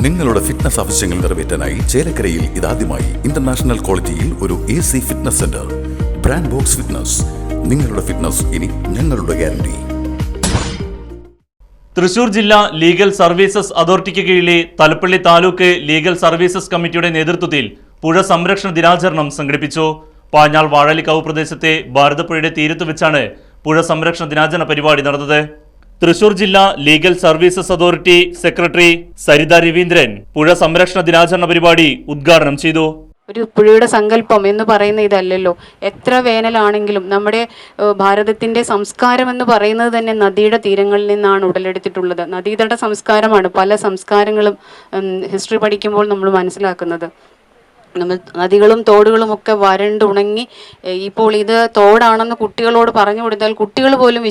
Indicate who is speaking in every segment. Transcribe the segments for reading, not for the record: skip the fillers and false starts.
Speaker 1: നിങ്ങളുടെ ഫിറ്റ്നസ് ആവശ്യങ്ങൾ നിറവേറ്റാനായി ചേലക്കരയിൽ ഇതാദ്യമായി ഇന്റർനാഷണൽ ക്വാളിറ്റിയിൽ ഒരു AC fitness centre. Brand box fitness. നിങ്ങളുടെ ഫിറ്റ്നസ് ഇനി ഞങ്ങളുടെ ഗ്യാരണ്ടി.
Speaker 2: തൃശൂർ ജില്ലാ ലീഗൽ സർവീസസ് അതോറിറ്റിക്ക് കീഴിലെ തലപ്പള്ളി താലൂക്ക് ലീഗൽ സർവീസസ് കമ്മിറ്റിയുടെ നേതൃത്വത്തിൽ പുഴ സംരക്ഷണ ദിനാചരണം സംഘടിപ്പിച്ചു. പാഞ്ഞാൾ വാഴലിക്കാവ് പ്രദേശത്തെ ഭാരതപ്പുഴയുടെ തീരത്ത് വെച്ചാണ് പുഴ സംരക്ഷണ ദിനാചരണ പരിപാടി നടന്നത്. തൃശൂർ ജില്ലാ legal services authority secretary Saritha Raveendran പുഴ സംരക്ഷണ ദിനാചരണ പരിപാടി ഉദ്ഘാടനം ചെയ്തു.
Speaker 3: ഒരു പുഴയുടെ സങ്കല്പം എന്ന് പറയുന്ന ഇതല്ലല്ലോ. എത്ര വേനലാണെങ്കിലും നമ്മുടെ ഭാരതത്തിന്റെ സംസ്കാരം എന്ന് പറയുന്നത് തന്നെ നദിയുടെ തീരങ്ങളിൽ നിന്നാണ് ഉടലെടുത്തിട്ടുള്ളത്. നദീതട സംസ്കാരമാണ് പല സംസ്കാരങ്ങളും ഹിസ്റ്ററി പഠിക്കുമ്പോൾ നമ്മൾ മനസ്സിലാക്കുന്നത്. നമ്മൾ നദികളും തോടുകളും ഒക്കെ വരണ്ടുണങ്ങി ഇപ്പോൾ ഇത് തോടാണെന്ന് കുട്ടികളോട് പറഞ്ഞു കൊടുത്താൽ കുട്ടികൾ പോലും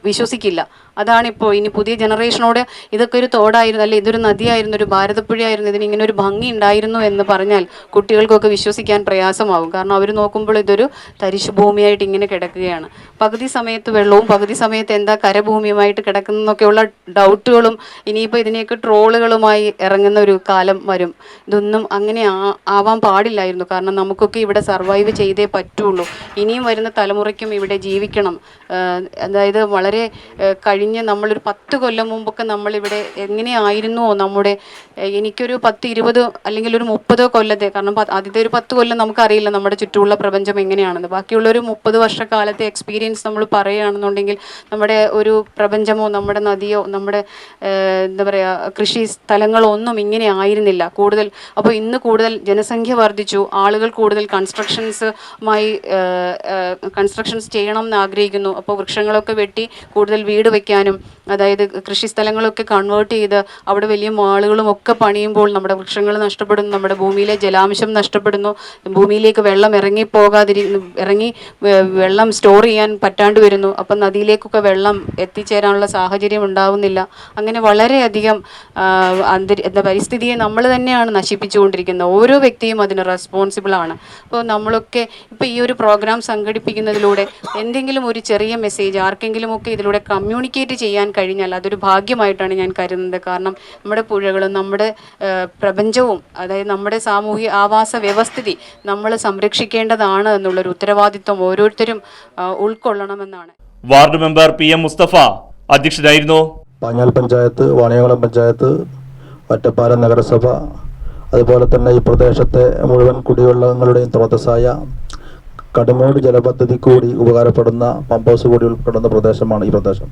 Speaker 3: വിശ്വസിക്കില്ല. അതാണിപ്പോൾ ഇനി പുതിയ ജനറേഷനോട് ഇതൊക്കെ ഒരു തോടായിരുന്നു, അല്ലെ ഇതൊരു നദിയായിരുന്നു, ഒരു ഭാരതപ്പുഴയായിരുന്നു, ഇതിന് ഇങ്ങനെ ഒരു ഭംഗി ഉണ്ടായിരുന്നു എന്ന് പറഞ്ഞാൽ കുട്ടികൾക്കൊക്കെ വിശ്വസിക്കാൻ പ്രയാസമാകും. കാരണം അവർ നോക്കുമ്പോൾ ഇതൊരു തരിശു ഭൂമിയായിട്ട് ഇങ്ങനെ കിടക്കുകയാണ്. പകുതി സമയത്ത് വെള്ളവും പകുതി സമയത്ത് എന്താ കരഭൂമിയുമായിട്ട് കിടക്കുന്നൊക്കെയുള്ള ഡൗട്ടുകളും ഇനിയിപ്പോൾ ഇതിനെയൊക്കെ ട്രോളുകളുമായി ഇറങ്ങുന്ന ഒരു കാലം വരും. ഇതൊന്നും അങ്ങനെ ആവാൻ പാടില്ലായിരുന്നു. കാരണം നമുക്കൊക്കെ ഇവിടെ സർവൈവ് ചെയ്തേ പറ്റുള്ളൂ. ഇനിയും വരുന്ന തലമുറയ്ക്കും ഇവിടെ ജീവിക്കണം. അതായത് വളരെ കഴിഞ്ഞ് നമ്മളൊരു 10 കൊല്ലം മുമ്പൊക്കെ നമ്മളിവിടെ എങ്ങനെയായിരുന്നുവോ നമ്മുടെ, എനിക്കൊരു 10-20 അല്ലെങ്കിൽ ഒരു 30 കൊല്ലത്തെ, കാരണം ആദ്യത്തെ ഒരു 10 കൊല്ലം നമുക്കറിയില്ല നമ്മുടെ ചുറ്റുമുള്ള പ്രപഞ്ചം എങ്ങനെയാണെന്ന്. ബാക്കിയുള്ള ഒരു 30 വർഷക്കാലത്തെ എക്സ്പീരിയൻസ് നമ്മൾ പറയുകയാണെന്നുണ്ടെങ്കിൽ നമ്മുടെ ഒരു പ്രപഞ്ചമോ നമ്മുടെ നദിയോ നമ്മുടെ എന്താ പറയുക കൃഷി സ്ഥലങ്ങളോ ഒന്നും ഇങ്ങനെ ആയിരുന്നില്ല കൂടുതൽ. അപ്പോൾ ഇന്ന് കൂടുതൽ ജനസംഖ്യ വർദ്ധിച്ചു, ആളുകൾ കൂടുതൽ കൺസ്ട്രക്ഷൻസ് ചെയ്യണം എന്ന് ആഗ്രഹിക്കുന്നു. അപ്പോൾ വൃക്ഷങ്ങളൊക്കെ വെട്ടി കൂടുതൽ വീട് വയ്ക്കാനും, അതായത് കൃഷി സ്ഥലങ്ങളൊക്കെ കൺവേർട്ട് ചെയ്ത് അവിടെ വലിയ മാളുകളും ഒക്കെ പണിയുമ്പോൾ നമ്മുടെ വൃക്ഷങ്ങൾ നഷ്ടപ്പെടുന്നു, നമ്മുടെ ഭൂമിയിലെ ജലാംശം നഷ്ടപ്പെടുന്നു, ഭൂമിയിലേക്ക് വെള്ളം വെള്ളം സ്റ്റോർ ചെയ്യാൻ പറ്റാണ്ട് വരുന്നു. അപ്പം നദിയിലേക്കൊക്കെ വെള്ളം എത്തിച്ചേരാനുള്ള സാഹചര്യം ഉണ്ടാവുന്നില്ല. അങ്ങനെ വളരെയധികം പരിസ്ഥിതിയെ നമ്മൾ തന്നെയാണ് നശിപ്പിച്ചുകൊണ്ടിരിക്കുന്നത്. ഓരോ വ്യക്തിയും അതിന് റെസ്പോൺസിബിൾ ആണ്. അപ്പോൾ നമ്മളൊക്കെ ഇപ്പോൾ ഈ ഒരു പ്രോഗ്രാം സംഘടിപ്പിക്കുന്നതിലൂടെ എന്തെങ്കിലും ഒരു ചെറിയ മെസ്സേജ് ആർക്കെങ്കിലുമൊക്കെ ഇതിലൂടെ കമ്മ്യൂണിക്കേറ്റ് ചെയ്യാൻ കഴിഞ്ഞാൽ അതൊരു ഭാഗ്യമായിട്ടാണ് ഞാൻ കരുതുന്നത്. കാരണം നമ്മുടെ പുഴകളും നമ്മുടെ പ്രപഞ്ചവും, അതായത് നമ്മുടെ സാമൂഹിക ആവാസ വ്യവസ്ഥിതി നമ്മൾ സംരക്ഷിക്കേണ്ടതാണ് എന്നുള്ളൊരു ഉത്തരവാദിത്വം ഓരോരുത്തരും ഉൾക്കൊള്ളണമെന്നാണ്.
Speaker 2: വാർഡ് മെമ്പർ PM മുസ്തഫ അധ്യക്ഷനായിരുന്നു.
Speaker 4: പാഞ്ഞാൽ പഞ്ചായത്ത്, വാണിയംകുളം പഞ്ചായത്ത്, ഒറ്റപ്പാലം നഗരസഭ, അതുപോലെ തന്നെ ഈ പ്രദേശത്തെ മുഴുവൻ കുടിവെള്ളങ്ങളുടെയും സ്രോതസ്സായ കടമോട് ജലപദ്ധതി കൂടി ഉപകാരപ്പെടുന്ന പമ്പ് ഹൗസ് കൂടി ഉൾപ്പെടുന്ന പ്രദേശമാണ് ഈ പ്രദേശം.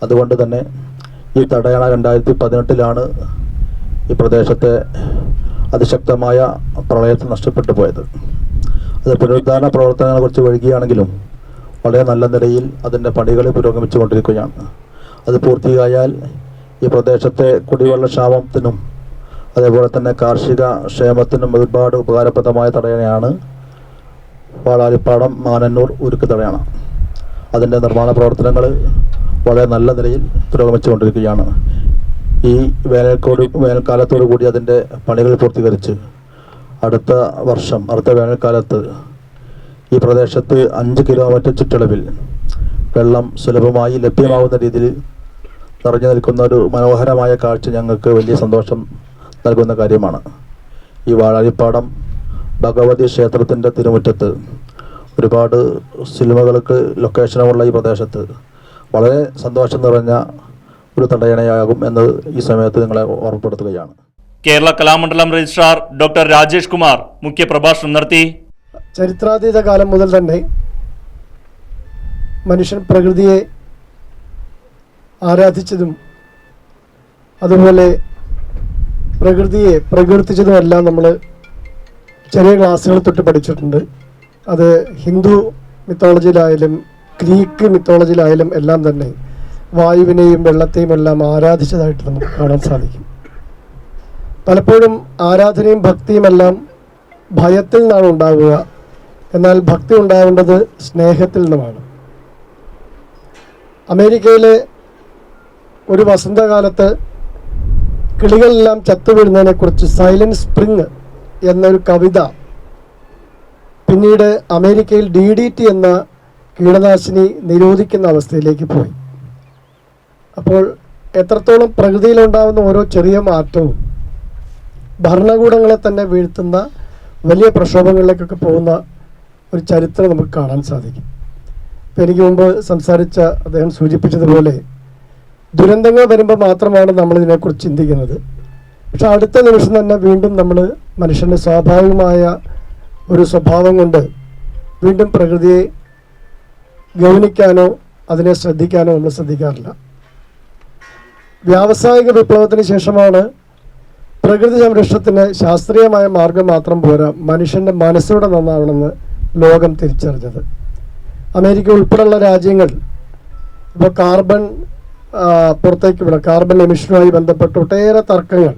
Speaker 4: അതുകൊണ്ട് തന്നെ ഈ തടയണ 2018 ഈ പ്രദേശത്തെ അതിശക്തമായ പ്രളയത്തിൽ നഷ്ടപ്പെട്ടു പോയത്. അത് പുനരുദ്ധാരണ പ്രവർത്തനങ്ങളെ കുറിച്ച് വൈകിയാണെങ്കിലും വളരെ നല്ല നിലയിൽ അതിൻ്റെ പണികൾ പുരോഗമിച്ചു കൊണ്ടിരിക്കുകയാണ്. അത് പൂർത്തിയായാൽ ഈ പ്രദേശത്തെ കുടിവെള്ളക്ഷാമത്തിനും അതേപോലെ തന്നെ കാർഷിക ക്ഷേമത്തിനും ഒരുപാട് ഉപകാരപ്രദമായ തടയണയാണ് വാളാരിപ്പാടം മാനന്നൂർ ഉരുക്ക് തടയണ. അതിൻ്റെ നിർമ്മാണ പ്രവർത്തനങ്ങൾ വളരെ നല്ല നിലയിൽ പുരോഗമിച്ചുകൊണ്ടിരിക്കുകയാണ്. ഈ വേനൽക്കാലത്തോടു കൂടി അതിൻ്റെ പണികൾ പൂർത്തീകരിച്ച് അടുത്ത വേനൽക്കാലത്ത് ഈ പ്രദേശത്ത് 5 കിലോമീറ്റർ ചുറ്റളവിൽ വെള്ളം സുലഭമായി ലഭ്യമാകുന്ന രീതിയിൽ നിറഞ്ഞു നിൽക്കുന്ന ഒരു മനോഹരമായ കാഴ്ച ഞങ്ങൾക്ക് വലിയ സന്തോഷം നൽകുന്ന കാര്യമാണ്. ഈ വാഴാരിപ്പാടം ഭഗവതി ക്ഷേത്രത്തിൻ്റെ തിരുമുറ്റത്ത് ഒരുപാട് സിനിമകൾക്ക് ലൊക്കേഷനുമുള്ള ഈ പ്രദേശത്ത് വളരെ സന്തോഷം നിറഞ്ഞ ഒരു തടയണയാകും എന്ന് ഈ സമയത്ത് നിങ്ങളെ ഓർമ്മപ്പെടുത്തുകയാണ്.
Speaker 2: കേരള കലാമണ്ഡലം രജിസ്ട്രാർ ഡോക്ടർ രാജേഷ് കുമാർ മുഖ്യപ്രഭാഷണം നടത്തി.
Speaker 5: ചരിത്രാതീത കാലം മുതൽ തന്നെ മനുഷ്യൻ പ്രകൃതിയെ ആരാധിച്ചതും അതുപോലെ പ്രകൃതിയെ പ്രകീർത്തിച്ചതുമെല്ലാം നമ്മൾ ചെറിയ ക്ലാസ്സുകൾ തൊട്ട് പഠിച്ചിട്ടുണ്ട്. അത് ഹിന്ദു മിത്തോളജിയിലായാലും ഗ്രീക്ക് മിത്തോളജിയിലായാലും എല്ലാം തന്നെ വായുവിനെയും വെള്ളത്തെയും എല്ലാം ആരാധിച്ചതായിട്ട് നമുക്ക് കാണാൻ സാധിക്കും. പലപ്പോഴും ആരാധനയും ഭക്തിയുമെല്ലാം ഭയത്തിൽ നിന്നാണ് ഉണ്ടാവുക. എന്നാൽ ഭക്തി ഉണ്ടാവേണ്ടത് സ്നേഹത്തിൽ നിന്നുമാണ്. അമേരിക്കയിലെ ഒരു വസന്തകാലത്ത് കിളികളെല്ലാം ചത്തുവീഴുന്നതിനെക്കുറിച്ച് സൈലന്റ് സ്പ്രിങ് എന്നൊരു കവിത പിന്നീട് അമേരിക്കയിൽ DDT എന്ന കീടനാശിനി നിരോധിക്കുന്ന അവസ്ഥയിലേക്ക് പോയി. അപ്പോൾ എത്രത്തോളം പ്രകൃതിയിലുണ്ടാകുന്ന ഓരോ ചെറിയ മാറ്റവും ഭരണകൂടങ്ങളെ തന്നെ വീഴ്ത്തുന്ന വലിയ പ്രക്ഷോഭങ്ങളിലേക്കൊക്കെ പോകുന്ന ഒരു ചരിത്രം നമുക്ക് കാണാൻ സാധിക്കും. ഇപ്പം എനിക്ക് മുമ്പ് സംസാരിച്ച അദ്ദേഹം സൂചിപ്പിച്ചതുപോലെ ദുരന്തങ്ങൾ വരുമ്പോൾ മാത്രമാണ് നമ്മളിതിനെക്കുറിച്ച് ചിന്തിക്കുന്നത്. പക്ഷെ അടുത്ത നിമിഷം തന്നെ വീണ്ടും നമ്മൾ മനുഷ്യൻ്റെ സ്വാഭാവികമായ ഒരു സ്വഭാവം കൊണ്ട് വീണ്ടും പ്രകൃതിയെ ഗൗനിക്കാനോ അതിനെ ശ്രദ്ധിക്കാനോ നമ്മൾ ശ്രദ്ധിക്കാറില്ല. വ്യാവസായിക വിപ്ലവത്തിന് ശേഷമാണ് പ്രകൃതി സംരക്ഷണത്തിന് ശാസ്ത്രീയമായ മാർഗം മാത്രം പോരാ, മനുഷ്യൻ്റെ മനസ്സോടെ നന്നാവണമെന്ന് ലോകം തിരിച്ചറിഞ്ഞത്. അമേരിക്ക ഉൾപ്പെടെയുള്ള രാജ്യങ്ങൾ ഇപ്പോൾ പുറത്തേക്ക് വിടാം, കാർബൺ എമിഷനുമായി ബന്ധപ്പെട്ട് ഒട്ടേറെ തർക്കങ്ങൾ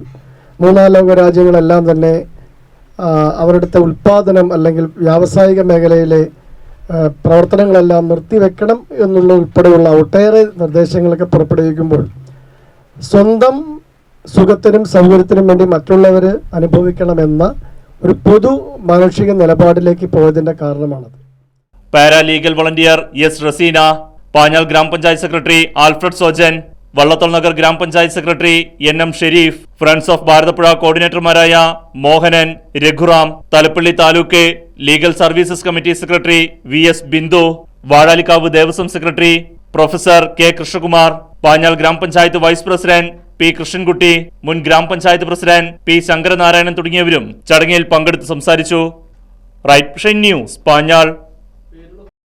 Speaker 5: മൂന്നാം ലോക രാജ്യങ്ങളെല്ലാം തന്നെ അവരുടെ ഉൽപ്പാദനം അല്ലെങ്കിൽ വ്യാവസായിക മേഖലയിലെ പ്രവർത്തനങ്ങളെല്ലാം നിർത്തിവെക്കണം എന്നുള്ള ഉൾപ്പെടെയുള്ള ഒട്ടേറെ നിർദ്ദേശങ്ങളൊക്കെ പുറപ്പെടുവിക്കുമ്പോൾ സ്വന്തം സുഖത്തിനും സൗകര്യത്തിനും വേണ്ടി മറ്റുള്ളവർ അനുഭവിക്കണമെന്ന ഒരു പൊതു മാനുഷിക നിലപാടിലേക്ക് പോയതിൻ്റെ കാരണമാണത്.
Speaker 2: Paralegal volunteer S Razeena, Panjal grama panchayat secretary Alfred Sojan, Vallathol Nagar grama panchayat secretary NM. Shareef, friends of Bharathapuzha കോർഡിനേറ്റർമാരായ Mohanan, Raghuram, Thalappilly taluk legal services committee secretary VS. Bindu, Vazhalikkavu Devaswom secretary professor K. Krishnakumar, Panjal grama panchayat vice president P. Krishnankutty, മുൻ ഗ്രാമപഞ്ചായത്ത് പ്രസിഡന്റ് പി. ശങ്കരനാരായണൻ തുടങ്ങിയവരും ചടങ്ങിൽ പങ്കെടുത്ത് സംസാരിച്ചു. Right Vision News, Panjal.